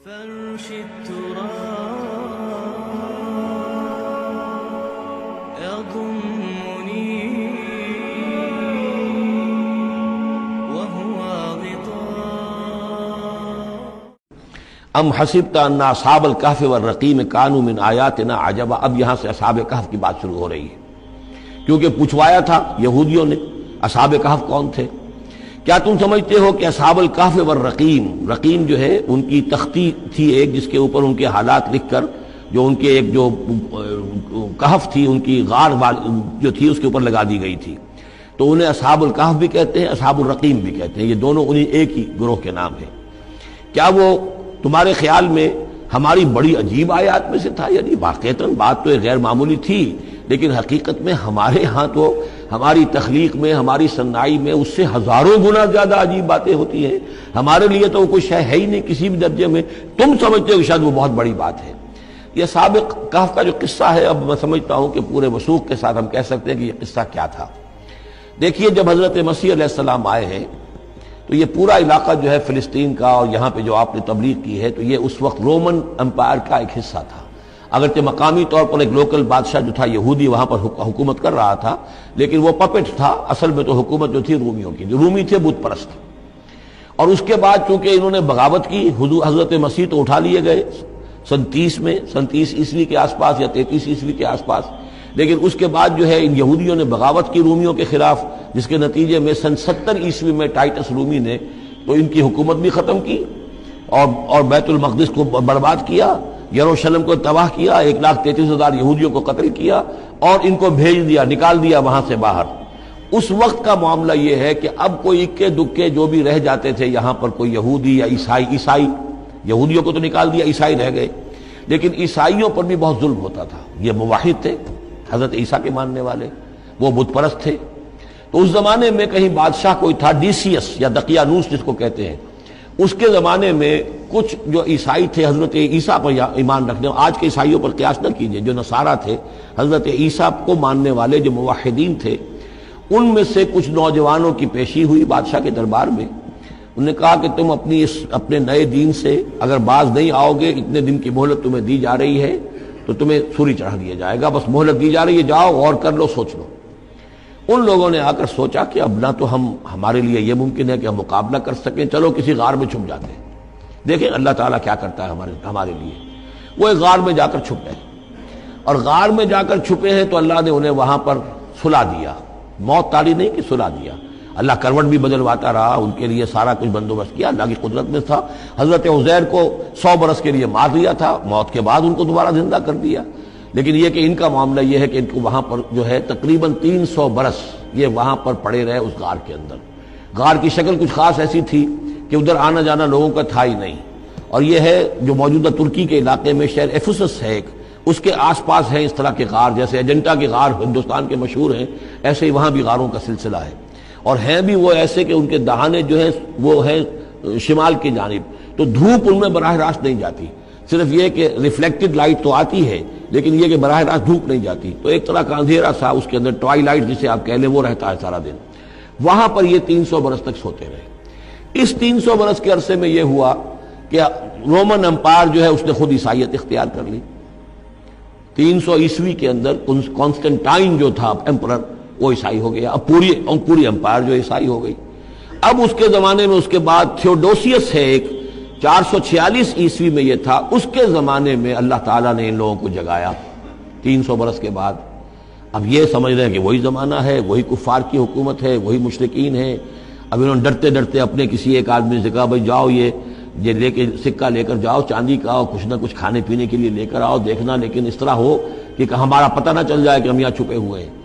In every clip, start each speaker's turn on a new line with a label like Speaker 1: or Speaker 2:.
Speaker 1: فرش التراب يضمني وهو غطاء
Speaker 2: ام حسبت ان اصحاب الکہف والرقیم کانوا من آیاتنا عجبا۔ اب یہاں سے اصحاب کہف کی بات شروع ہو رہی ہے، کیونکہ پوچھوایا تھا یہودیوں نے اصحاب کہف کون تھے۔ کیا تم سمجھتے ہو کہ اصحاب الکہف والرقیم، رقیم جو ہے ان کی تختی تھی ایک جس کے اوپر ان کے حالات لکھ کر، جو ان کے ایک جو کہف تھی ان کی غار جو تھی اس کے اوپر لگا دی گئی تھی، تو انہیں اصحاب الکہف بھی کہتے ہیں، اصحاب الرقیم بھی کہتے ہیں، یہ دونوں انہیں ایک ہی گروہ کے نام ہیں۔ کیا وہ تمہارے خیال میں ہماری بڑی عجیب آیات میں سے تھا؟ یعنی واقعتاً بات تو غیر معمولی تھی، لیکن حقیقت میں ہمارے ہاں تو ہماری تخلیق میں، ہماری صنائی میں اس سے ہزاروں گنا زیادہ عجیب باتیں ہوتی ہیں۔ ہمارے لیے تو وہ کوئی شے ہے ہی نہیں کسی بھی درجے میں، تم سمجھتے ہو کہ شاید وہ بہت بڑی بات ہے۔ یہ سابق کہف کا جو قصہ ہے، اب میں سمجھتا ہوں کہ پورے وثوق کے ساتھ ہم کہہ سکتے ہیں کہ یہ قصہ کیا تھا۔ دیکھیے، جب حضرت مسیح علیہ السلام آئے ہیں تو یہ پورا علاقہ جو ہے فلسطین کا، اور یہاں پہ جو آپ نے تبلیغ کی ہے، تو یہ اس وقت رومن امپائر کا ایک حصہ تھا۔ اگرچہ مقامی طور پر ایک لوکل بادشاہ جو تھا یہودی وہاں پر حکومت کر رہا تھا، لیکن وہ پپٹ تھا، اصل میں تو حکومت جو تھی رومیوں کی، جو رومی تھے بت پرست۔ اور اس کے بعد چونکہ انہوں نے بغاوت کی، حضرت مسیح تو اٹھا لیے گئے سن 30 عیسوی کے آس پاس یا 33 عیسوی کے آس پاس، لیکن اس کے بعد جو ہے ان یہودیوں نے بغاوت کی رومیوں کے خلاف، جس کے نتیجے میں سن 70 عیسوی میں ٹائٹس رومی نے تو ان کی حکومت بھی ختم کی اور بیت المقدس کو برباد کیا، یروشلم کو تباہ کیا، 1,33,000 یہودیوں کو قتل کیا اور ان کو بھیج دیا، نکال دیا وہاں سے باہر۔ اس وقت کا معاملہ یہ ہے کہ اب کوئی اکے دکے جو بھی رہ جاتے تھے یہاں پر، کوئی یہودی یا عیسائی، یہودیوں کو تو نکال دیا، عیسائی رہ گئے، لیکن عیسائیوں پر بھی بہت ظلم ہوتا تھا۔ یہ موحد تھے، حضرت عیسیٰ کے ماننے والے، وہ بت پرست تھے۔ تو اس زمانے میں کہیں بادشاہ کوئی تھا، ڈیسیس یا دقیانوس جس کو کہتے ہیں، اس کے زمانے میں کچھ جو عیسائی تھے حضرت عیسیٰ پر ایمان رکھنے، آج کے عیسائیوں پر قیاس نہ کیجئے، جو نصارہ تھے، حضرت عیسیٰ کو ماننے والے جو موحدین تھے، ان میں سے کچھ نوجوانوں کی پیشی ہوئی بادشاہ کے دربار میں۔ انہوں نے کہا کہ تم اپنے نئے دین سے اگر باز نہیں آؤ گے، اتنے دن کی مہلت تمہیں دی جا رہی ہے تو تمہیں سولی چڑھا دیا جائے گا، بس مہلت دی جا رہی ہے، جاؤ غور کر لو، سوچ لو۔ ان لوگوں نے آ کر سوچا کہ اب نہ تو ہمارے لیے یہ ممکن ہے کہ ہم مقابلہ کر سکیں، چلو کسی غار میں چھپ جاتے ہیں، دیکھیں اللہ تعالیٰ کیا کرتا ہے ہمارے لیے۔ وہ ایک غار میں جا کر چھپ گئے، اور غار میں جا کر چھپے ہیں تو اللہ نے انہیں وہاں پر سلا دیا، موت تاری نہیں کہ سلا دیا۔ اللہ کروٹ بھی بدلواتا رہا، ان کے لیے سارا کچھ بندوبست کیا، اللہ کی قدرت میں تھا۔ حضرت عزیر کو 100 برس کے لیے مار دیا تھا، موت کے بعد ان کو دوبارہ زندہ کر دیا۔ لیکن یہ کہ ان کا معاملہ یہ ہے کہ ان کو وہاں پر جو ہے تقریباً 300 برس یہ وہاں پر پڑے رہے اس غار کے اندر۔ غار کی شکل کچھ خاص ایسی تھی کہ ادھر آنا جانا لوگوں کا تھا ہی نہیں، اور یہ ہے جو موجودہ ترکی کے علاقے میں شہر ایفسس ہے ایک، اس کے آس پاس ہیں اس طرح کے غار، جیسے اجنٹا کے غار ہندوستان کے مشہور ہیں، ایسے ہی وہاں بھی غاروں کا سلسلہ ہے، اور ہیں بھی وہ ایسے کہ ان کے دہانے جو ہیں وہ ہیں شمال کی جانب، تو دھوپ ان میں براہ راست نہیں جاتی، صرف یہ کہ ریفلیکٹڈ لائٹ تو آتی ہے، لیکن یہ کہ براہ راست دھوپ نہیں جاتی، تو ایک طرح کا اندھیرا سا اس کے اندر، ٹوائی لائٹ جسے آپ کہہ لیں، وہ رہتا ہے سارا دن۔ وہاں پر یہ 300 برس تک سوتے رہے۔ اس 300 برس کے عرصے میں یہ ہوا کہ رومن امپائر جو ہے اس نے خود عیسائیت اختیار کر لی۔ 300 عیسوی کے اندر کانسٹنٹائن جو تھا ایمپرر، وہ عیسائی ہو گیا، اب پوری امپائر جو عیسائی ہو گئی۔ اب اس کے زمانے میں اس کے بعد تھیوڈوسیس ہے ایک، 446 عیسوی میں یہ تھا، اس کے زمانے میں اللہ تعالیٰ نے ان لوگوں کو جگایا 300 برس کے بعد۔ اب یہ سمجھ رہے ہیں کہ وہی زمانہ ہے، وہی کفار کی حکومت ہے، وہی مشرکین ہیں۔ اب انہوں نے ڈرتے ڈرتے اپنے کسی ایک آدمی سے کہا بھائی جاؤ یہ لے کے سکہ لے کر جاؤ چاندی کا، اور کچھ نہ کچھ کھانے پینے کے لیے لے کر آؤ، دیکھنا لیکن اس طرح ہو کہ ہمارا پتہ نہ چل جائے کہ ہم یہاں چھپے ہوئے ہیں۔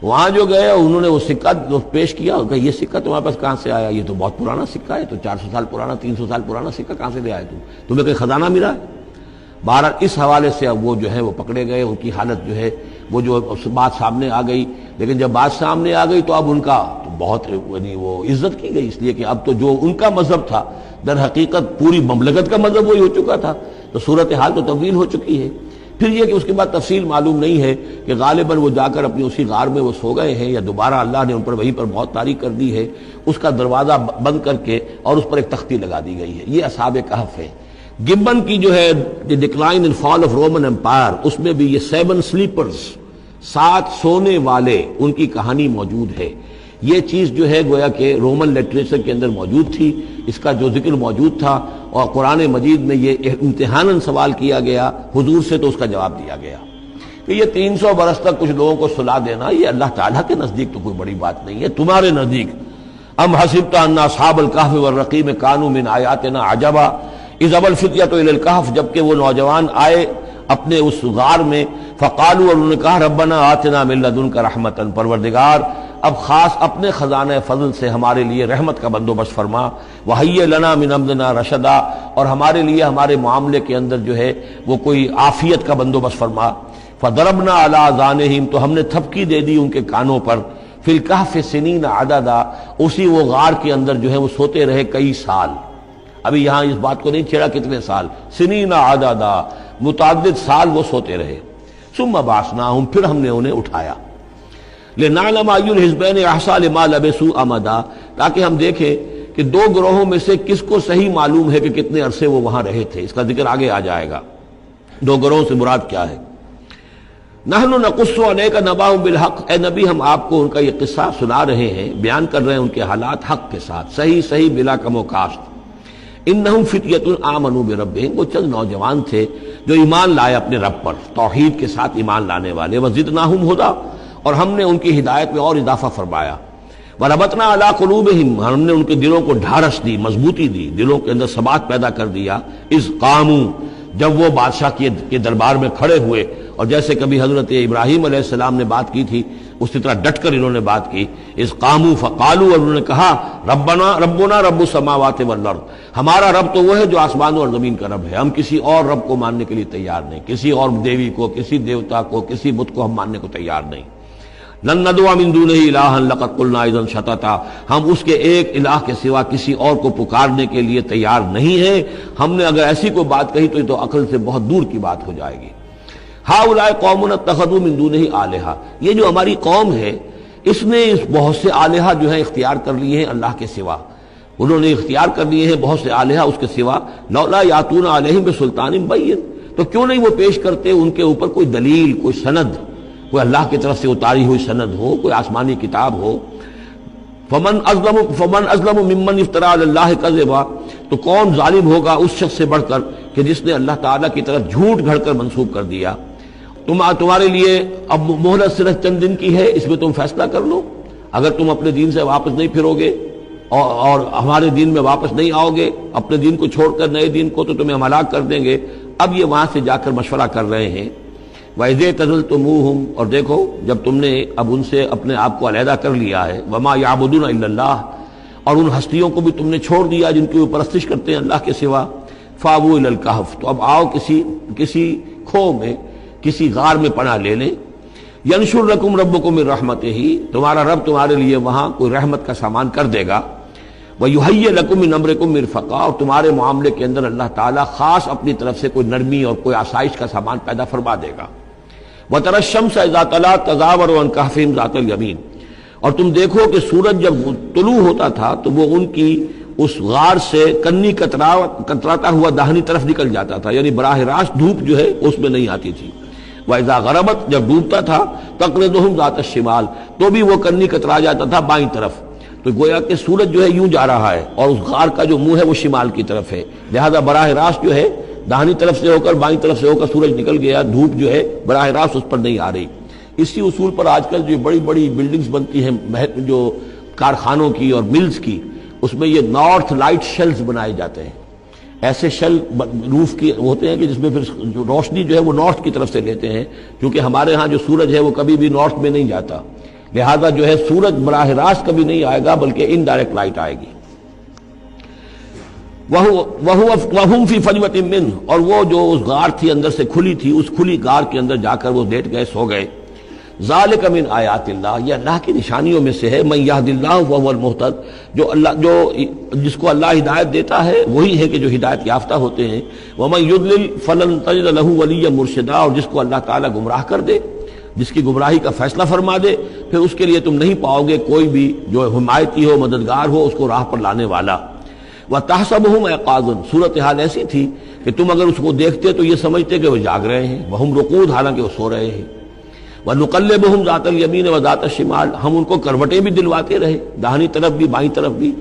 Speaker 2: وہاں جو گئے انہوں نے وہ سکہ پیش کیا، کہ یہ سکہ تمہارے پاس کہاں سے آیا؟ یہ تو بہت پرانا سکہ ہے، تو 400 سال پرانا، 300 سال پرانا سکہ کہاں سے لے آئے تمہیں کوئی خزانہ ملا ہے؟ بہرحال اس حوالے سے اب وہ جو ہے وہ پکڑے گئے، ان کی حالت جو ہے وہ جو بات سامنے آ گئی، لیکن جب بات سامنے آ گئی تو اب ان کا تو بہت یعنی وہ عزت کی گئی، اس لیے کہ اب تو جو ان کا مذہب تھا در حقیقت پوری مملکت کا مذہب وہی ہو چکا تھا، تو صورتحال تو تبدیل ہو چکی ہے۔ پھر یہ کہ اس کے بعد تفصیل معلوم نہیں ہے کہ غالباً وہ جا کر اپنی اسی غار میں وہ سو گئے ہیں، یا دوبارہ اللہ نے ان پر وہیں پر موت طاری کر دی ہے، اس کا دروازہ بند کر کے اور اس پر ایک تختی لگا دی گئی ہے۔ یہ اصحاب کہف ہے۔ گبن کی جو ہے decline and fall of Roman Empire, اس میں بھی یہ 7 سلیپرز، 7 سونے والے، ان کی کہانی موجود ہے۔ یہ چیز جو ہے گویا کہ رومن لٹریچر کے اندر موجود تھی، اس کا جو ذکر موجود تھا، اور قرآن مجید میں یہ امتحاناً سوال کیا گیا حضور سے، تو اس کا جواب دیا گیا کہ یہ 300 برس تک کچھ لوگوں کو سلا دینا، یہ اللہ تعالیٰ کے نزدیک تو کوئی بڑی بات نہیں ہے، تمہارے نزدیک ام حسبت ان اصحاب الکہف والرقیم کانوا من آیاتنا عجبا اذ ابى الفتية الى الكهف، جبکہ وہ نوجوان آئے اپنے اس غار میں، فقالوا، اور انہوں نے کہا ربنا آتنا من لدنک رحمتا، پروردگار اب خاص اپنے خزانہ فضل سے ہمارے لیے رحمت کا بندوبست فرما، وہیئ لنا من امرنا رشدا، اور ہمارے لیے ہمارے معاملے کے اندر جو ہے وہ کوئی عافیت کا بندوبست فرما، فضربنا علی آذانہم، تو ہم نے تھپکی دے دی ان کے کانوں پر، فی الکہف سنین عددا، اسی وہ غار کے اندر جو ہے وہ سوتے رہے کئی سال۔ ابھی یہاں اس بات کو نہیں چھیڑا کتنے سال، سنین عددا، متعدد سال وہ سوتے رہے، ثم بعثناہم، پھر ہم نے انہیں اٹھایا، لنعلم ای الحزبین احصیٰ لما لبثوا امدا، تاکہ ہم دیکھیں کہ 2 گروہوں میں سے کس کو صحیح معلوم ہے کہ کتنے عرصے وہ وہاں رہے تھے۔ اس کا ذکر آگے آ جائے گا 2 گروہوں سے مراد کیا ہے۔ نحن نقص علیک نبأہم بالحق، اے نبی ہم آپ کو ان کا یہ قصہ سنا رہے ہیں، بیان کر رہے ہیں ان کے حالات حق کے ساتھ، صحیح بلا کم و کاشت۔ انہم فتیۃ آمنوا بربہم، وہ چند نوجوان تھے جو ایمان لائے اپنے رب پر، توحید کے ساتھ ایمان لانے والے، وزدناہم ھدی، اور ہم نے ان کی ہدایت میں اور اضافہ فرمایا، وربطنا علی قلوبہم، ہم نے ان کے دلوں کو ڈھارس دی، مضبوطی دی، دلوں کے اندر ثبات پیدا کر دیا، اذ قاموا، جب وہ بادشاہ کے دربار میں کھڑے ہوئے، اور جیسے کبھی حضرت ابراہیم علیہ السلام نے بات کی تھی اسی طرح ڈٹ کر انہوں نے بات کی، اذ قاموا فقالوا، اور انہوں نے کہا ربنا رب السماوات والارض، ہمارا رب تو وہ ہے جو آسمانوں اور زمین کا رب ہے، ہم کسی اور رب کو ماننے کے لیے تیار نہیں، کسی اور دیوی کو، کسی دیوتا کو، کسی بت کو ہم ماننے کو تیار نہیں۔ لن ندعو من دونہ الہا لقد قلنا اذا شططا، ہم اس کے ایک الہ کے سوا کسی اور کو پکارنے کے لیے تیار نہیں ہیں، ہم نے اگر ایسی کوئی بات کہی تو یہ تو عقل سے بہت دور کی بات ہو جائے گی۔ ہؤلاء قوم اتخذوا من دونہ آلہہ، یہ جو ہماری قوم ہے اس نے بہت سے آلہہ جو ہیں اختیار کر لیے ہیں اللہ کے سوا، انہوں نے اختیار کر لیے ہیں بہت سے آلہہ اس کے سوا، لولا یاتون علیہم بسلطان بین، تو کیوں نہیں وہ پیش کرتے ان کے اوپر کوئی دلیل، کوئی سند، کوئی اللہ کی طرف سے اتاری ہوئی سند ہو، کوئی آسمانی کتاب ہو۔ فمن ازلم ممن افترى علی اللہ کذبا، تو کون ظالم ہوگا اس شخص سے بڑھ کر کہ جس نے اللہ تعالیٰ کی طرف جھوٹ گھڑ کر منسوب کر دیا۔ تمہارے لیے اب مہلت صرف چند دن کی ہے، اس میں تم فیصلہ کر لو، اگر تم اپنے دین سے واپس نہیں پھرو گے اور ہمارے دین میں واپس نہیں آؤ گے، اپنے دین کو چھوڑ کر نئے دین کو، تو تمہیں ہم ہلاک کر دیں گے۔ اب یہ وہاں سے جا کر مشورہ کر رہے ہیں، وَإِذْ اعْتَزَلْتُمُوهُمْ، اور دیکھو جب تم نے اب ان سے اپنے آپ کو علیحدہ کر لیا ہے، وَمَا يَعْبُدُونَ إِلَّا اللَّهَ، اور ان ہستیوں کو بھی تم نے چھوڑ دیا جن کی وہ پرستش کرتے ہیں اللہ کے سوا، فَآوُوا إِلَى الْكَهْفِ، تو اب آؤ کسی کھو میں، کسی غار میں پناہ لے لیں، يَنشُرْ لَكُمْ رَبُّكُم مِّن رَحْمَتِهِ، تمہارا رب تمہارے لیے وہاں کوئی رحمت کا سامان کر دے گا، وَيُهَيِّئْ لَكُم مِّنْ أَمْرِكُم مِّرْفَقًا، اور تمہارے معاملے کے اندر اللہ تعالیٰ خاص اپنی طرف سے کوئی نرمی اور کوئی آسائش کا سامان پیدا فرما دے گا۔ وَتَرَى الشَّمْسَ إِذَا طَلَعَت تَزَاوَرُ عَنْ كَهْفِهِمْ ذَاتَ الْيَمِينِ، اور تم دیکھو کہ سورج جب طلوع ہوتا تھا تو وہ ان کی اس غار سے کنی کتراتا ہوا داہنی طرف نکل جاتا تھا، یعنی براہ راست دھوپ جو ہے اس میں نہیں آتی تھی۔ وَإِذَا غَرَبَتْ، جب ڈوبتا تھا، تَقْرِضُهُمْ ذَاتَ الشِّمَالِ، تو بھی وہ کنی کترا جاتا تھا بائیں طرف، تو گویا کہ سورج جو ہے یوں جا رہا ہے اور اس غار کا جو منہ ہے وہ شمال کی طرف ہے، لہذا براہ راست جو ہے داہنی طرف سے ہو کر بائیں طرف سے ہو کر سورج نکل گیا، دھوپ جو ہے براہ راست اس پر نہیں آ رہی۔ اسی اصول پر آج کل جو بڑی بڑی بلڈنگز بنتی ہیں جو کارخانوں کی اور ملز کی، اس میں یہ نارتھ لائٹ شیلز بنائے جاتے ہیں، ایسے شیل روف کی ہوتے ہیں کہ جس میں پھر جو روشنی جو ہے وہ نارتھ کی طرف سے لیتے ہیں، کیونکہ ہمارے ہاں جو سورج ہے وہ کبھی بھی نارتھ میں نہیں جاتا، لہذا جو ہے سورج براہ راست کبھی نہیں آئے گا بلکہ انڈائریکٹ لائٹ آئے گی۔ وَهُمْ فِي فَجْوَةٍ مِّنْهُ، اور وہ جو اس غار تھی اندر سے کھلی تھی، اس کھلی غار کے اندر جا کر وہ لیٹ گئے، سو گئے۔ ذَلِكَ مِنْ آیَاتِ اللَّهِ، یہ اللہ کی نشانیوں میں سے ہے، مَن يَهْدِ اللَّهُ فَهُوَ الْمُهْتَدِ، جس کو اللہ ہدایت دیتا ہے وہی ہے کہ جو ہدایت یافتہ ہوتے ہیں، وَمَن يُضْلِلْ فَلَن تَجِدَ لَهُ وَلِيًّا مُرْشِدًا، اور جس کو اللہ تعالیٰ گمراہ کر دے، جس کی گمراہی کا فیصلہ فرما دے، پھر اس کے لیے تم نہیں پاؤ گے کوئی بھی جو حمایتی ہو، مددگار ہو، اس کو راہ پر لانے والا۔ وَتَحْسَبُهُمْ أَيْقَاظًا، صورتحال ایسی تھی کہ تم اگر اس کو دیکھتے تو یہ سمجھتے کہ وہ جاگ رہے ہیں، وَهُمْ رُقُودٌ، حالانکہ وہ سو رہے ہیں۔ وَنُقَلِّبُهُمْ ذَاتَ الْيَمِينِ وَذَاتَ الشِّمَالِ، ہم ان کو کروٹیں بھی دلواتے رہے، داہنی طرف بھی بائیں طرف بھی،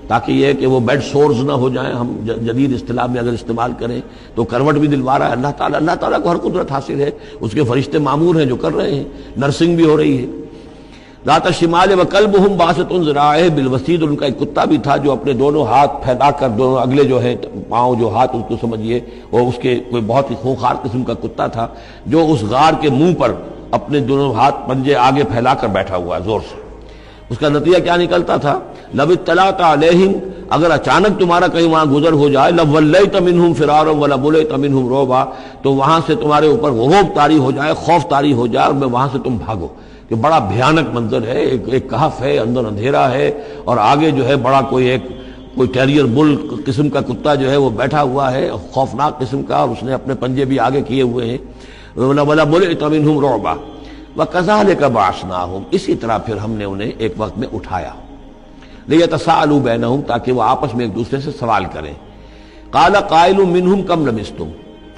Speaker 2: تاکہ یہ کہ وہ بیڈ سورز نہ ہو جائیں، ہم جدید اصطلاح میں اگر استعمال کریں تو کروٹ بھی دلوا رہا ہے اللہ تعالیٰ۔ اللہ تعالیٰ کو ہر قدرت حاصل ہے، اس کے فرشتے معمور ہیں جو کر رہے ہیں، نرسنگ بھی ہو رہی ہے۔ ذات الشمال وکلبہم باسط ذراعیہ بالوسیط، ان کا ایک کتا بھی تھا جو اپنے دونوں ہاتھ پھیلا کر، دونوں اگلے جو ہیں پاؤں جو ہاتھ اس کو سمجھیے، وہ اس کے کوئی بہت ہی خونخوار قسم کا کتا تھا جو اس غار کے منہ پر اپنے دونوں ہاتھ پنجے آگے پھیلا کر بیٹھا ہوا ہے زور سے۔ اس کا نتیجہ کیا نکلتا تھا؟ لو اطلعت علیہم، اگر اچانک تمہارا کہیں وہاں گزر ہو جائے، لولیت منہم فرارا ولملیت منہم رعبا، تو وہاں سے تمہارے اوپر غضب طاری ہو جائے، خوف طاری ہو جائے، اور میں وہاں سے تم بھاگو کہ بڑا بھیانک منظر ہے، ایک کہف ہے، اندر اندھیرا ہے، اور آگے جو ہے بڑا کوئی ٹیریئر بل قسم کا کتا جو ہے وہ بیٹھا ہوا ہے، خوفناک قسم کا، اور اس نے اپنے پنجے بھی آگے کیے ہوئے ہیں۔ وَلَمُلِئْتَ مِنْهُمْ رُعْبًا وَكَذَلِكَ بَعَثْنَاهُمْ، اسی طرح پھر ہم نے انہیں ایک وقت میں اٹھایا، لِيَتَسَاءَلُوا بَيْنَهُمْ، تاکہ وہ آپس میں ایک دوسرے سے سوال کریں۔ قَالَ قَائِلٌ مِّنْهُمْ كَمْ لَبِثْتُمْ،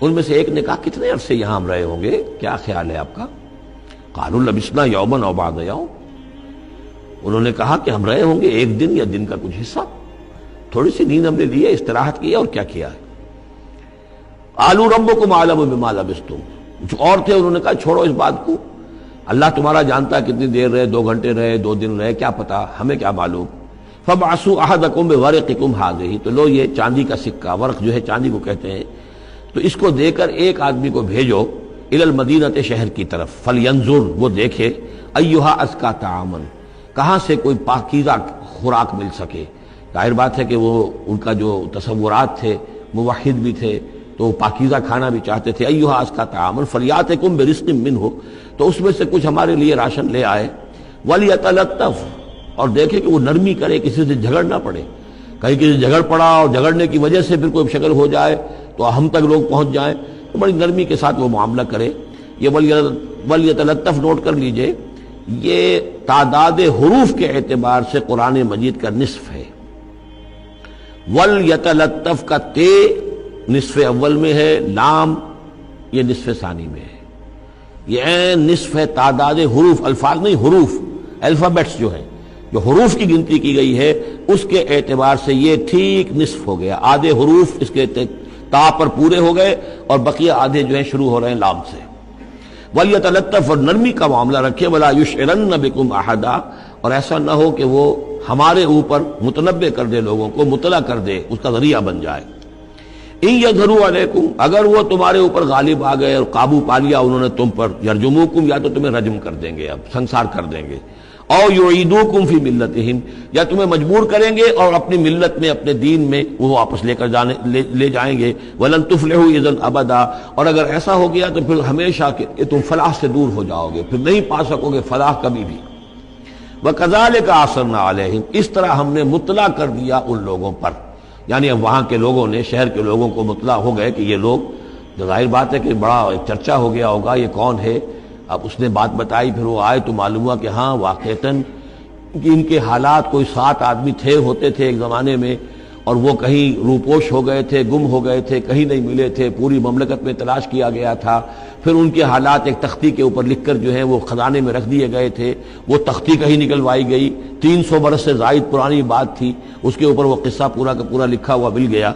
Speaker 2: ان میں سے ایک نے کہا کتنے عرصے یہاں ہم رہے ہوں گے، کیا خیال ہے آپ کا؟ قَالُوا لَبِثْنَا يَوْمًا أَوْ بَعْضَ يَوْمٍ، انہوں نے کہا کہ ہم رہے ہوں گے ایک دن یا دن کا کچھ حصہ، تھوڑی سی نیند ہم نے لی ہے، استراحت کی ہے، اور کیا کیا ہے۔ قَالُوا رَبُّكُمْ أَعْلَمُ بِمَا لَبِثْتُمْ، کچھ اور تھے انہوں نے کہا چھوڑو اس بات کو، اللہ تمہارا جانتا ہے کتنی دیر رہے، 2 گھنٹے رہے، 2 دن رہے، کیا پتا، ہمیں کیا معلوم۔ فَبْعَثُوا أَحَدَكُمْ بِوَرِقِكُمْ هَٰذِهِ، تو لو یہ چاندی کا سکہ، ورق جو ہے چاندی کو کہتے ہیں، تو اس کو دے کر ایک آدمی کو بھیجو إِلَى الْمَدِينَةِ، شہر کی طرف، فَلْيَنظُرْ، وہ دیکھے، أَيُّهَا أَزْكَىٰ طَعَامًا، کہاں سے کوئی پاکیزہ خوراک مل سکے۔ ظاہر بات ہے کہ وہ ان کا جو تصورات تھے، موحد بھی تھے تو وہ پاکیزہ کھانا بھی چاہتے تھے۔ أَيُّهَا أَزْكَىٰ طَعَامًا فَلْيَأْتِكُمْ بِرِزْقٍ مِّنْهُ، تو اس میں سے کچھ ہمارے لیے راشن لے آئے۔ وَلْيَتَلَطَّفْ، اور دیکھے کہ وہ نرمی کرے، کسی سے جھگڑ نہ پڑے، کہیں کسی سے جھگڑ پڑا اور جھگڑنے کی وجہ سے پھر کوئی شکل ہو جائے تو ہم تک لوگ پہنچ جائیں، تو بڑی نرمی کے ساتھ وہ معاملہ کرے۔ یہ وَلْيَتَلَطَّفْ نوٹ کر لیجئے، یہ تعداد حروف کے اعتبار سے قرآن مجید کا نصف ہے۔ وَلْيَتَلَطَّفْ کا تے نصف اول میں ہے، لام یہ نصف ثانی میں ہے، یہ عین نصف ہے تعداد حروف، الفاظ نہیں، حروف، الفابیٹس جو ہیں، جو حروف کی گنتی کی گئی ہے اس کے اعتبار سے یہ ٹھیک نصف ہو گیا، آدھے حروف اس کے تا پر پورے ہو گئے اور بقیہ آدھے جو ہیں شروع ہو رہے ہیں لام سے۔ وَلْيَتَلَطَّفْ، اور نرمی کا معاملہ رکھے، وَلَا يُشْعِرَنَّ بِكُمْ أَحَدًا، اور ایسا نہ ہو کہ وہ ہمارے اوپر متنبع کر دے، لوگوں کو مطلع کر دے، اس کا ذریعہ بن جائے۔ إِن يَظْهَرُوا عَلَيْكُمْ، اگر وہ تمہارے اوپر غالب آ گئے اور قابو پا لیا انہوں نے تم پر، يَرْجُمُوكُمْ، یا تو تمہیں رجم کر دیں گے، اب سنسار کر دیں گے، او يعيدوكم في ملتهم، یا تمہیں مجبور کریں گے اور اپنی ملت میں، اپنے دین میں وہ واپس لے جائیں گے۔ ولن تفلحوا اذا ابدا، اور اگر ایسا ہو گیا تو پھر ہمیشہ کہ تم فلاح سے دور ہو جاؤ گے، پھر نہیں پا سکو گے فلاح کبھی بھی۔ وَكَذَلِكَ أَعْثَرْنَا عَلَيْهِمْ، اس طرح ہم نے مطلع کر دیا ان لوگوں پر، یعنی اب وہاں کے لوگوں نے، شہر کے لوگوں کو مطلع ہو گئے کہ یہ لوگ، ظاہر بات ہے کہ بڑا چرچا ہو گیا ہوگا یہ کون ہے۔ اب اس نے بات بتائی، پھر وہ آئے تو معلوم ہوا کہ ہاں واقعتاً کہ ان کے حالات، کوئی 7 آدمی ہوتے تھے ایک زمانے میں، اور وہ کہیں روپوش ہو گئے تھے، گم ہو گئے تھے، کہیں نہیں ملے تھے، پوری مملکت میں تلاش کیا گیا تھا، پھر ان کے حالات ایک تختی کے اوپر لکھ کر جو ہیں وہ خزانے میں رکھ دیے گئے تھے، وہ تختی کہیں نکلوائی گئی، 300 برس سے زائد پرانی بات تھی، اس کے اوپر وہ قصہ پورا کا پورا لکھا ہوا مل گیا،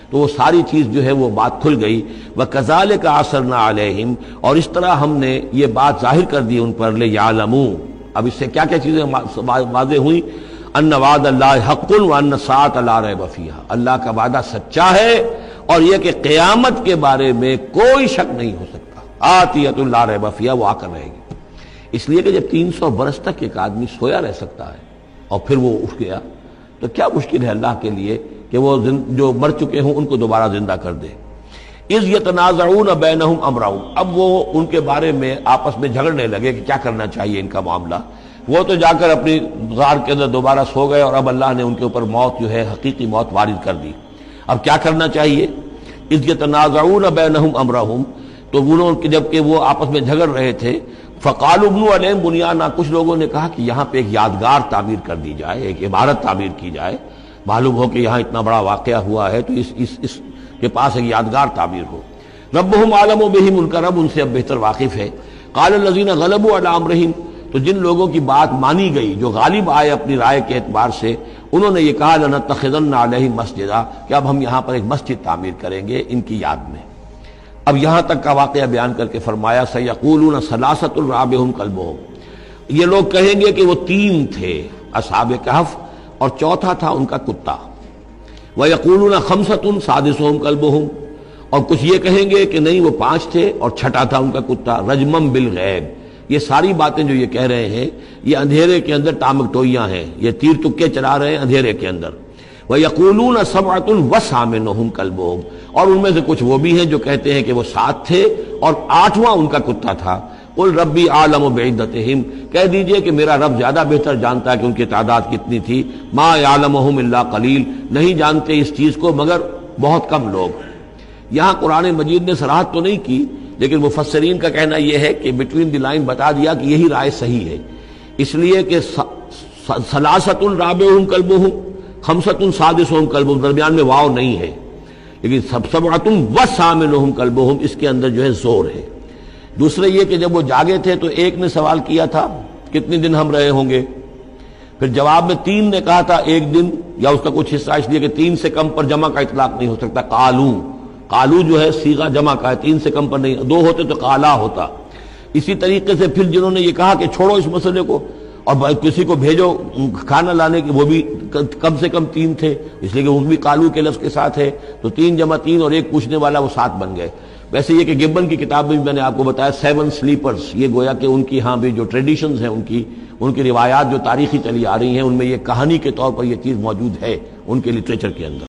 Speaker 2: تو وہ ساری چیز جو ہے وہ بات کھل گئی۔ وَكَذَلِكَ أَعْثَرْنَا عَلَيْهِمْ، اور اس طرح ہم نے یہ بات ظاہر کر دی ان پر، لِيَعْلَمُوا، اب اس سے کیا کیا چیزیں واضح ہوئی؟ ان وعد اللہ حق وان الساعۃ لا ریب فیہا، اللہ کا وعدہ سچا ہے اور یہ کہ قیامت کے بارے میں کوئی شک نہیں ہو سکتا، آتیۃ لا ریب فیہا، وہ آ کر رہے گی۔ اس لیے کہ جب 300 برس تک ایک آدمی سویا رہ سکتا ہے اور پھر وہ اٹھ گیا تو کیا مشکل ہے اللہ کے لیے کہ وہ جو مر چکے ہوں ان کو دوبارہ زندہ کر دے۔ اذ یتنازعون بینہم امرہم، اب وہ ان کے بارے میں آپس میں جھگڑنے لگے کہ کیا کرنا چاہیے ان کا معاملہ۔ وہ تو جا کر اپنی غار کے اندر دوبارہ سو گئے اور اب اللہ نے ان کے اوپر موت جو ہے حقیقی موت وارد کر دی۔ اب کیا کرنا چاہیے؟ اذ یتنازعون بینہم امرہم، تو انہوں جب کہ وہ آپس میں جھگڑ رہے تھے، فقالوا ابنوا علیہم بنیانا، کچھ لوگوں نے کہا کہ یہاں پہ ایک یادگار تعمیر کر دی جائے، ایک عمارت تعمیر کی جائے، معلوم ہو کہ یہاں اتنا بڑا واقعہ ہوا ہے تو اس کے پاس ایک یادگار تعبیر ہو۔ ربہم عالم بہم، ان کا رب ان سے اب بہتر واقف ہے۔ قال الذین غلبوا علی امرہم، تو جن لوگوں کی بات مانی گئی، جو غالب آئے اپنی رائے کے اعتبار سے، انہوں نے یہ کہا لنتخذن علیہم مسجدا، کہ اب ہم یہاں پر ایک مسجد تعمیر کریں گے ان کی یاد میں۔ اب یہاں تک کا واقعہ بیان کر کے فرمایا سیقولون ثلاثۃ رابعہم کلبہم، یہ لوگ کہیں گے کہ وہ 3 تھے اصحاب کہف اور چوتھا تھا ان کا کتا۔ وَيَقُولُونَ خَمْسَةٌ سَادِسُهُمْ كَلْبُهُمْ، اور کچھ یہ کہیں گے کہ نہیں وہ 5 تھے اور چھٹا تھا ان کا کتا۔ رجمم بالغیب، یہ ساری باتیں جو یہ کہہ رہے ہیں یہ اندھیرے کے اندر ٹامک ٹوئیاں ہیں، یہ تیر تکے چلا رہے ہیں اندھیرے کے اندر۔ وَيَقُولُونَ سَبْعَةٌ وَثَامِنُهُمْ كَلْبُهُمْ، اور ان میں سے کچھ وہ بھی ہیں جو کہتے ہیں کہ وہ 7 تھے اور 8واں ان کا کتا تھا۔ قل ربی عالم بعدتہم، کہہ دیجئے کہ میرا رب زیادہ بہتر جانتا ہے کہ ان کی تعداد کتنی تھی۔ ما یعلمہم الا قلیل، نہیں جانتے اس چیز کو مگر بہت کم لوگ۔ یہاں قرآن مجید نے صراحت تو نہیں کی، لیکن مفسرین کا کہنا یہ ہے کہ بٹوین دی لائن بتا دیا کہ یہی رائے صحیح ہے، اس لیے کہ ثلاثۃ رابعہم کلبہم، خمسۃ سادسہم کلبہم، درمیان میں واو نہیں ہے، لیکن سبعۃ وثامنہم کلبہم اس کے اندر جو ہے زور ہے۔ دوسرے یہ کہ جب وہ جاگے تھے تو ایک نے سوال کیا تھا کتنے دن ہم رہے ہوں گے، پھر جواب میں 3 نے کہا تھا 1 دن، یا اس کا کچھ حصہ اس لیے کہ 3 سے کم پر جمع کا اطلاق نہیں ہو سکتا۔ قالو جو ہے صیغہ جمع کا ہے، 3 سے کم پر نہیں، 2 ہوتے تو قالا ہوتا۔ اسی طریقے سے پھر جنہوں نے یہ کہا کہ چھوڑو اس مسئلے کو اور کسی کو بھیجو کھانا لانے کی، وہ بھی کم سے کم 3 تھے، اس لیے کہ وہ بھی قالو کے لفظ کے ساتھ ہے، تو 3 جمع 3 اور ایک پوچھنے والا، وہ 7 بن گئے۔ ویسے یہ کہ گبن کی کتاب میں بھی میں نے آپ کو بتایا 7 سلیپرز، یہ گویا کہ ان کی ہاں بھی جو ٹریڈیشنز ہیں ان کی روایات جو تاریخی چلی آ رہی ہیں، ان میں یہ کہانی کے طور پر یہ چیز موجود ہے ان کے لٹریچر کے اندر۔